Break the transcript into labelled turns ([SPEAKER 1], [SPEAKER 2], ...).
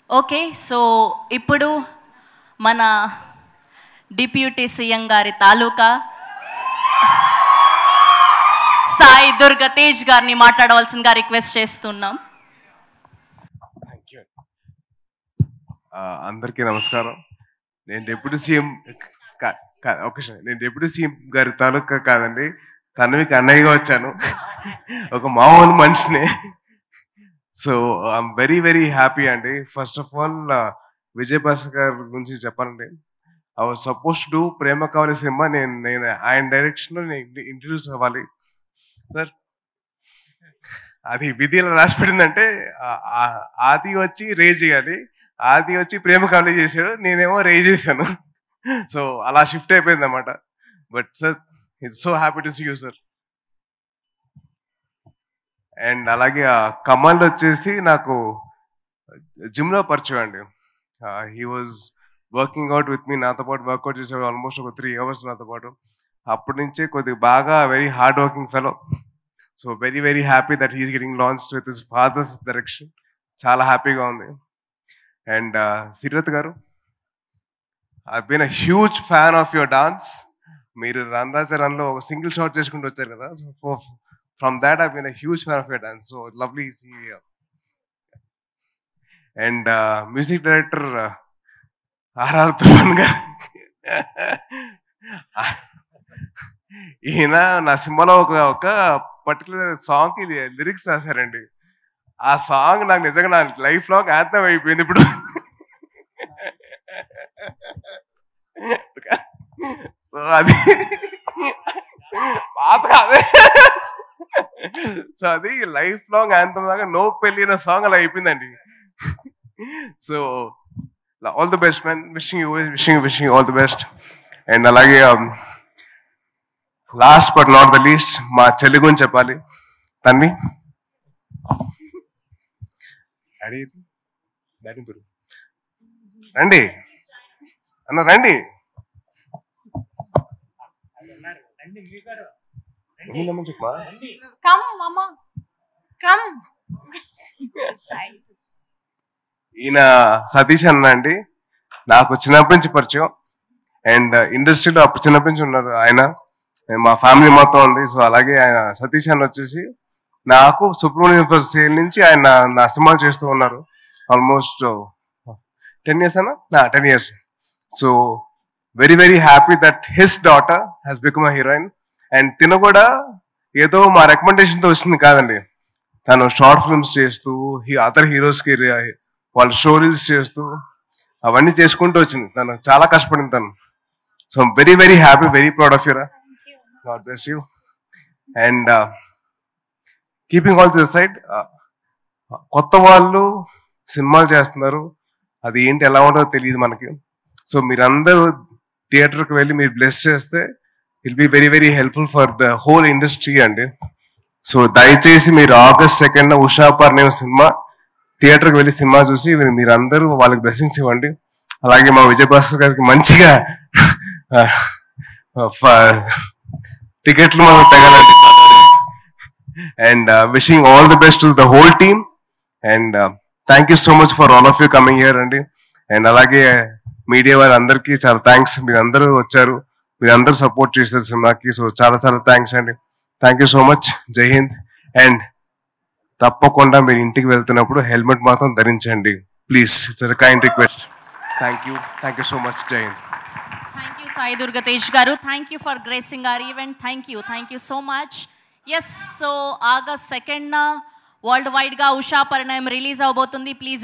[SPEAKER 1] Okay, so ఇప్పుడు మన deputy CM గారి తాలూకా సాయి దుర్గ తేజ్ గారిని మాట్లాడవలసిందిగా రిక్వెస్ట్ చేస్తున్నాం.
[SPEAKER 2] అందరికీ నమస్కారం. నేను డిప్యూటీ సీఎం నేను డిప్యూటీ సీఎం గారి తాలూకా కాదండి, తనవికి అన్నయ్యగా వచ్చాను. ఒక మామూలు మనిషిని. So I'm very very happy అండి. First of all Vijay Bhaskar గారి గురించి చెప్పాలండి. I was suppose to do Prema Kavali సినిమా. నేను ఆయన డైరెక్షన్లో నేను ఇంట్రడ్యూస్ అవ్వాలి సార్. అది విధిలో రాసి పెట్టిందంటే ఆది వచ్చి రే చేయాలి, ఆది వచ్చి ప్రేమ కావాలి చేశాడు, నేనేమో రే చేశాను. సో అలా షిఫ్ట్ అయిపోయింది అన్నమాట. But sir it's so happy to see you sir. And అలాగే కమల్ వచ్చేసి నాకు జిమ్లో పరిచయం అండి. He was working out with me, నాతో పాటు వర్కౌట్ చేసేవాడు ఆల్మోస్ట్ ఒక 3 hours నాతో పాటు. అప్పటి నుంచే కొద్దిగా బాగా very hard working fellow. So very very happy that he's getting launched with his father's direction. చాలా హ్యాపీగా ఉంది. And Seerat garu, I been a huge fan of your dance. మీరు రన్ రాజా రన్లో ఒక సింగిల్ షాట్ చేసుకుంటూ వచ్చారు కదా. So from that I been a huge fan of your dance. So lovely see. And music director RR Toofan garu, ఈయన నా సినిమాలో ఒక పర్టికులర్ సాంగ్కి లిరిక్స్ రాశారండి. ఆ సాంగ్ నాకు నిజంగా నా లైఫ్ లాంగ్ యాంథమ్ అయిపోయింది ఇప్పుడు. సో అది పాత అదే. సో అది లైఫ్ లాంగ్ యాంథమ్ లాగా నో పెళ్ళిన సాంగ్ అలా అయిపోయిందండి. So all the best man, wishing all the best. And అలాగే last but not the least మా చెల్లి గురించి చెప్పాలి. తన్వి రండి అన్న, రండి. ఈయన సతీష్ అన్న అండి, నాకు చిన్నప్పటి నుంచి పరిచయం. అండ్ ఇండస్ట్రీలో అప్పుడు చిన్నప్పటి నుంచి ఉన్నారు ఆయన. మా ఫ్యామిలీ మొత్తం ఉంది. సో అలాగే ఆయన సతీష్ అన్న వచ్చేసి నాకు సుబ్రహ్మణ్యం సేల్ నుంచి ఆయన నా సినిమాలు చేస్తూ ఉన్నారు. ఆల్మోస్ట్ 10 years అన్న, 10 years. So very very happy that his daughter has become a heroine. And తిన కూడా ఏదో మా రికమెండేషన్తో వచ్చింది కాదండి. తను షార్ట్ ఫిల్మ్స్ చేస్తూ అదర్ హీరోస్కి వాళ్ళ షో రీల్స్ చేస్తూ అవన్నీ చేసుకుంటూ వచ్చింది. తను చాలా కష్టపడింది తను. So very very happy, very proud of యూరా. God bless you. And keeping all this side, కొత్త వాళ్ళు సినిమాలు చేస్తున్నారు, అది ఏంటి ఎలా ఉంటుందో తెలియదు మనకి. సో మీరందరూ థియేటర్కి వెళ్ళి మీరు బ్లెస్ చేస్తే it be very very helpful for the whole industry అండి. సో దయచేసి మీరు August 2nd Usha Parinayam cinema థియేటర్కి వెళ్ళి సినిమా చూసి మీరందరూ వాళ్ళకి బ్లెస్సింగ్స్ ఇవ్వండి. అలాగే మా విజయ్ భాస్కర్ గారికి మంచిగా టికెట్లు మనం తగలండి. And wishing all the best to the whole team. And thank you so much for all of you coming here అండి. అండ్ అలాగే మీడియా వాళ్ళందరికీ చాలా థ్యాంక్స్. మీరందరూ వచ్చారు, మీరందరూ సపోర్ట్ చేశారు సినిమాకి. సో చాలా చాలా థ్యాంక్స్ అండి. Thank you so much. Jai Hind. And తప్పకుండా మీరు ఇంటికి వెళ్తున్నప్పుడు హెల్మెట్ మాత్రం ధరించండి please. It's a kind request. Thank you so much. Jai Hind.
[SPEAKER 1] Thank you Sai Durga Tej garu. Thank you for gracing our event. Thank you so much. Yes, so August 2nd world వైడ్గా Usha Parinayam release అవబోతుంది. Please